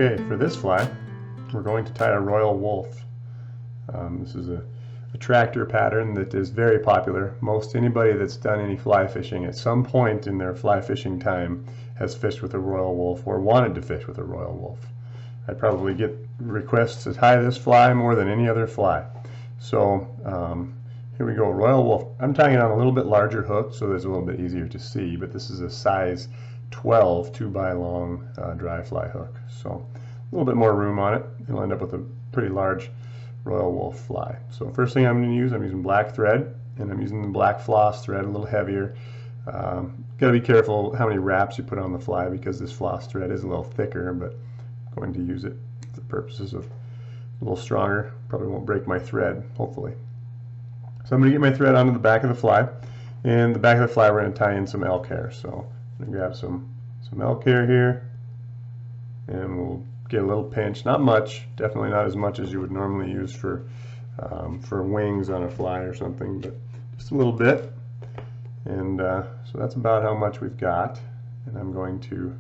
Okay, for this fly, we're going to tie a royal wolf. This is a Attractor pattern that is very popular. Most anybody that's done any fly fishing at some point in their fly fishing time has fished with a royal wolf or wanted to fish with a royal wolf. I probably get requests to tie this fly more than any other fly. So here we go, royal wolf. I'm tying it on a little bit larger hook so that it's a little bit easier to see, but this is a size 12 2x long dry fly hook. So a little bit more room on it. You'll end up with a pretty large royal wolf fly. So first thing I'm using black thread, and I'm using the black floss thread, a little heavier. Got to be careful how many wraps you put on the fly because this floss thread is a little thicker, but I'm going to use it for the purposes of a little stronger. Probably won't break my thread, hopefully. So I'm going to get my thread onto the back of the fly, and the back of the fly we're going to tie in some elk hair. So I'm going to grab some elk hair here, and we'll get a little pinch, not much, definitely not as much as you would normally use for wings on a fly or something, but just a little bit. And so that's about how much we've got, and I'm going to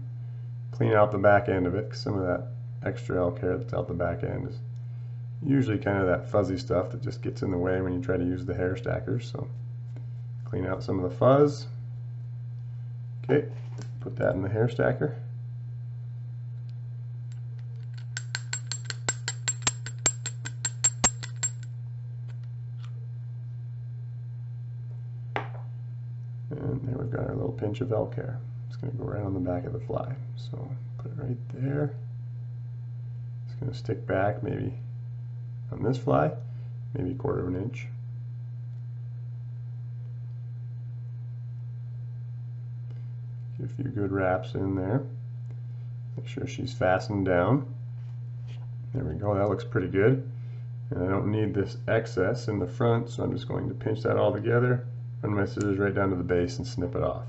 clean out the back end of it, because some of that extra elk hair that's out the back end is usually kind of that fuzzy stuff that just gets in the way when you try to use the hair stackers. So clean out some of the fuzz. Okay, put that in the hair stacker. And there we've got our little pinch of elk hair. It's going to go right on the back of the fly. So put it right there. It's going to stick back maybe on this fly, maybe 1/4 of an inch. Get a few good wraps in there. Make sure she's fastened down. There we go, that looks pretty good. And I don't need this excess in the front, so I'm just going to pinch that all together, run my scissors right down to the base and snip it off.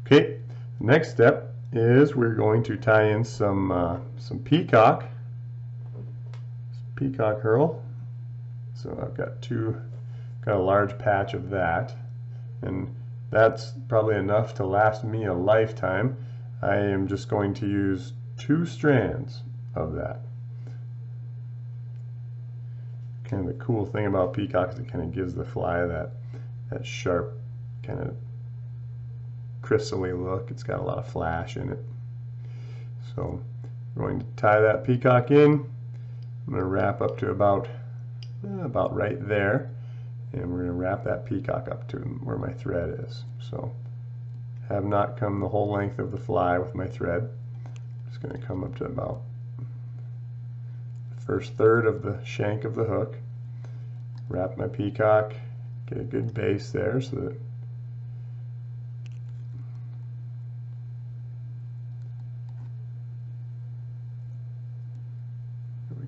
Okay, the next step is we're going to tie in some peacock herl. So I've got a large patch of that, and that's probably enough to last me a lifetime. I am just going to use 2 strands of that. Kind of the cool thing about peacock is it kind of gives the fly that sharp, kind of crystally look. It's got a lot of flash in it. So I'm going to tie that peacock in. I'm going to wrap up to about right there, and we're going to wrap that peacock up to where my thread is. So have not come the whole length of the fly with my thread. I'm just going to come up to about the first third of the shank of the hook, wrap my peacock, get a good base there so that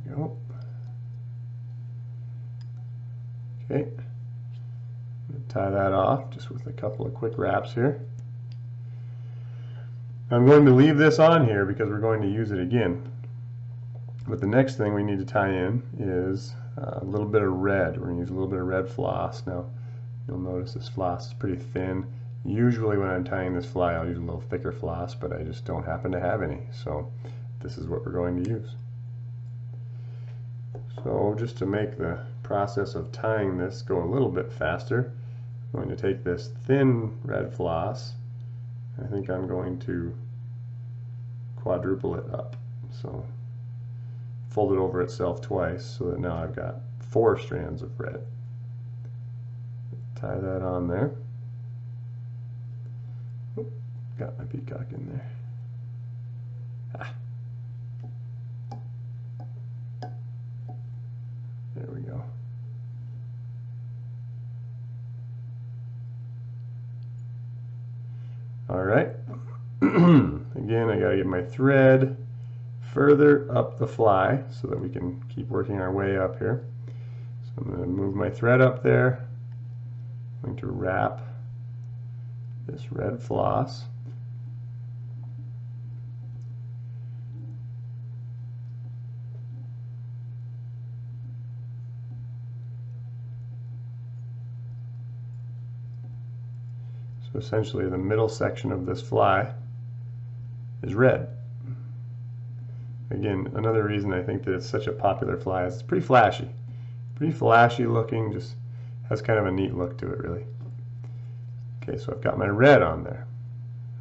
go. Okay, I'm going to tie that off just with a couple of quick wraps here. I'm going to leave this on here because we're going to use it again. But the next thing we need to tie in is a little bit of red. We're going to use a little bit of red floss. Now, you'll notice this floss is pretty thin. Usually when I'm tying this fly, I'll use a little thicker floss, but I just don't happen to have any. So this is what we're going to use. So just to make the process of tying this go a little bit faster, I'm going to take this thin red floss. I think I'm going to quadruple it up. So fold it over itself twice so that now I've got 4 strands of red. Tie that on there. Oop, got my peacock in there. Ah. There we go. All right. Again, I gotta get my thread further up the fly so that we can keep working our way up here. So I'm going to move my thread up there. I'm going to wrap this red floss. So essentially the middle section of this fly is red. again, another reason I think that it's such a popular fly is it's pretty flashy looking, just has kind of a neat look to it, really. Okay, so I've got my red on there.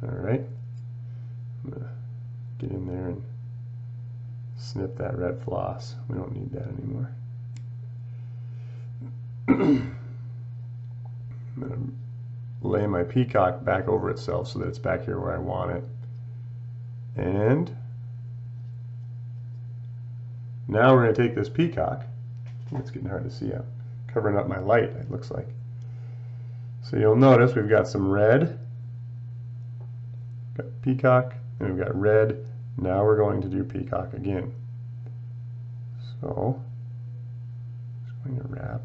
All right, I'm gonna get in there and snip that red floss. We don't need that anymore. I'm gonna lay my peacock back over itself so that it's back here where I want it. And now we're going to take this peacock. It's getting hard to see. I'm covering up my light, it looks like. So you'll notice we've got some red, got peacock, and we've got red. Now we're going to do peacock again. So I'm just going to wrap.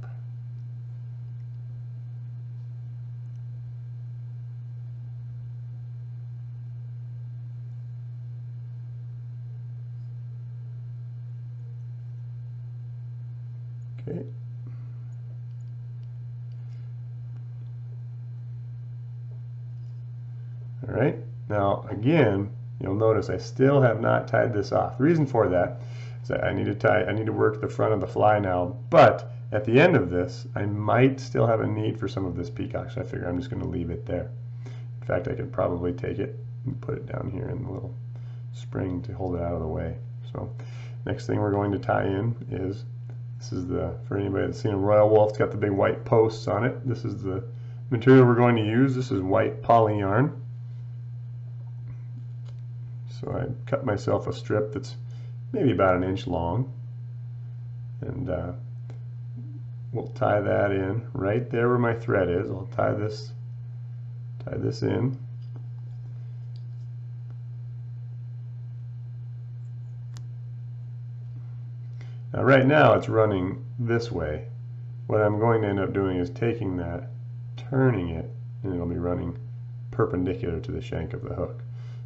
Okay. All right. Now again, you'll notice I still have not tied this off. The reason for that is that I need to work the front of the fly now, but at the end of this, I might still have a need for some of this peacock, so I figure I'm just going to leave it there. In fact, I could probably take it and put it down here in the little spring to hold it out of the way. So next thing we're going to tie in is, this is for anybody that's seen a royal wolf, it's got the big white posts on it. This is the material we're going to use. This is white poly yarn. So I cut myself a strip that's maybe about 1 inch long, and we'll tie that in right there where my thread is. I'll tie this in. Now right now it's running this way. What I'm going to end up doing is taking that, turning it, and it'll be running perpendicular to the shank of the hook.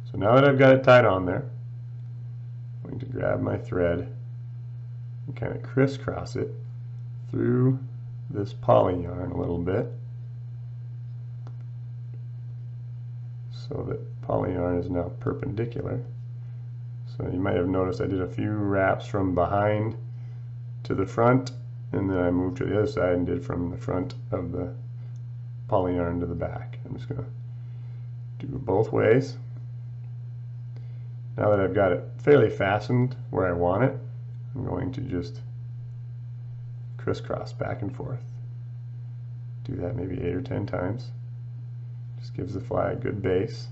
So now that I've got it tied on there, I'm going to grab my thread and kind of crisscross it through this poly yarn a little bit, so that poly yarn is now perpendicular. So you might have noticed I did a few wraps from behind to the front, and then I moved to the other side and did from the front of the poly yarn to the back. I'm just going to do it both ways. Now that I've got it fairly fastened where I want it, I'm going to just crisscross back and forth. Do that maybe 8 or 10 times. Just gives the fly a good base.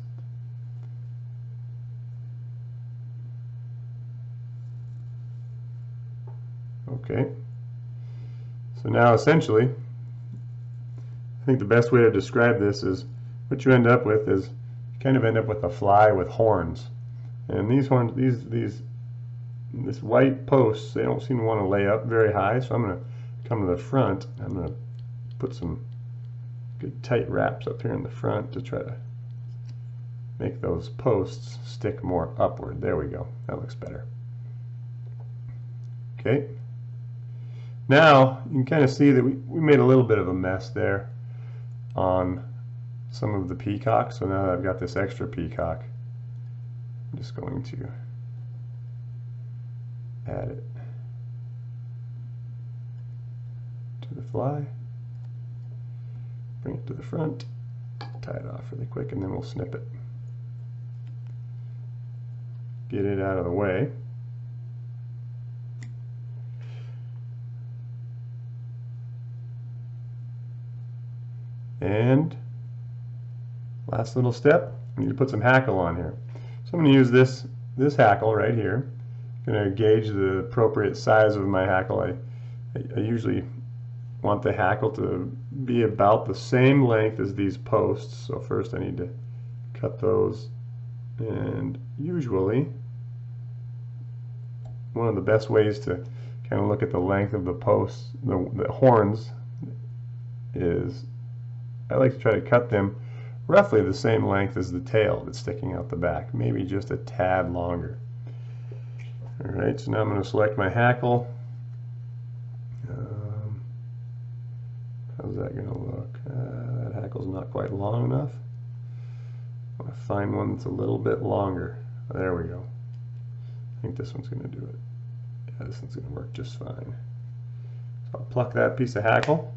Okay. So now essentially, I think the best way to describe this is what you end up with is you kind of end up with a fly with horns. And these horns, this white posts, they don't seem to want to lay up very high, so I'm going to come to the front. I'm going to put some good tight wraps up here in the front to try to make those posts stick more upward. There we go. That looks better. Okay. Now you can kind of see that we made a little bit of a mess there on some of the peacock. So now that I've got this extra peacock, I'm just going to add it to the fly, bring it to the front, tie it off really quick, and then we'll snip it. Get it out of the way. And last little step, I need to put some hackle on here. So I'm going to use this hackle right here. I'm going to gauge the appropriate size of my hackle. I usually want the hackle to be about the same length as these posts. So first I need to cut those, and usually one of the best ways to kind of look at the length of the posts, the horns, is I like to try to cut them roughly the same length as the tail that's sticking out the back, maybe just a tad longer. Alright, so now I'm going to select my hackle. How's that going to look? That hackle's not quite long enough. I want to find one that's a little bit longer. There we go. I think this one's going to do it. Yeah, this one's going to work just fine. So I'll pluck that piece of hackle.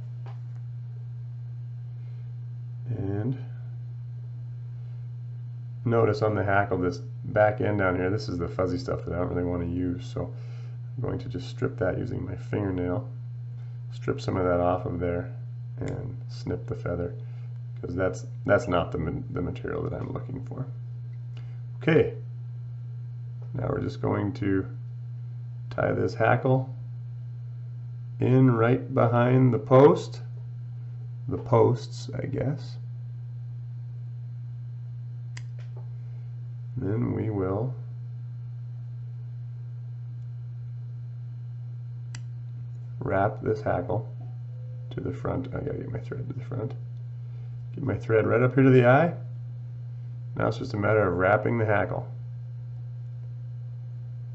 And notice on the hackle, this back end down here, this is the fuzzy stuff that I don't really want to use. So I'm going to just strip that using my fingernail. Strip some of that off of there and snip the feather, because that's not the material that I'm looking for. Okay, now we're just going to tie this hackle in right behind the posts, I guess. Then we will wrap this hackle to the front. I gotta get my thread to the front. Get my thread right up here to the eye. Now it's just a matter of wrapping the hackle.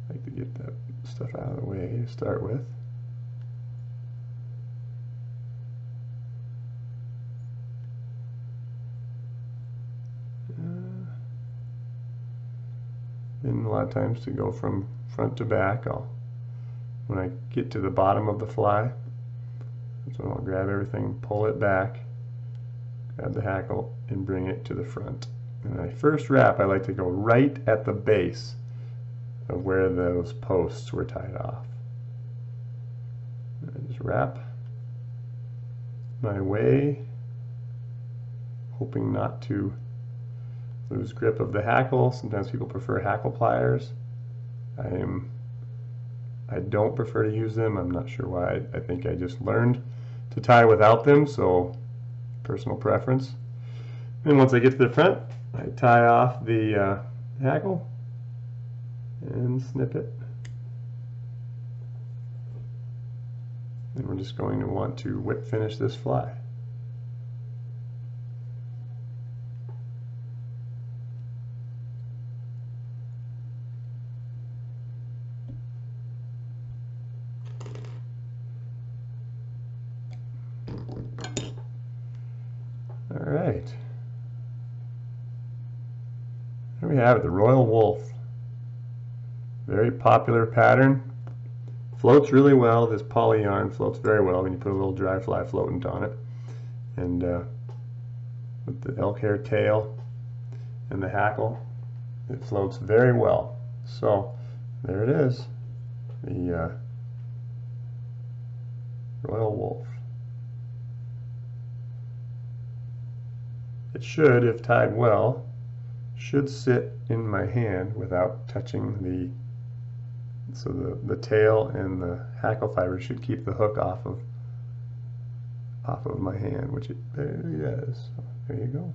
I like to get that stuff out of the way to start with. And a lot of times to go from front to back, when I get to the bottom of the fly, that's when I'll grab everything, pull it back, grab the hackle, and bring it to the front. And when I first wrap, I like to go right at the base of where those posts were tied off. And I just wrap my way, hoping not to lose grip of the hackle. Sometimes people prefer hackle pliers. I don't prefer to use them. I'm not sure why. I think I just learned to tie without them, so personal preference. And once I get to the front, I tie off the hackle and snip it. And we're just going to want to whip finish this fly. All right, there we have it, the Royal Wulff. Very popular pattern. Floats really well. This poly yarn floats very well when you put a little dry fly floatant on it. And with the elk hair tail and the hackle, it floats very well. So there it is, the Royal Wulff. It should, if tied well, should sit in my hand without touching so the tail and the hackle fiber should keep the hook off of my hand, which it barely does. So there you go.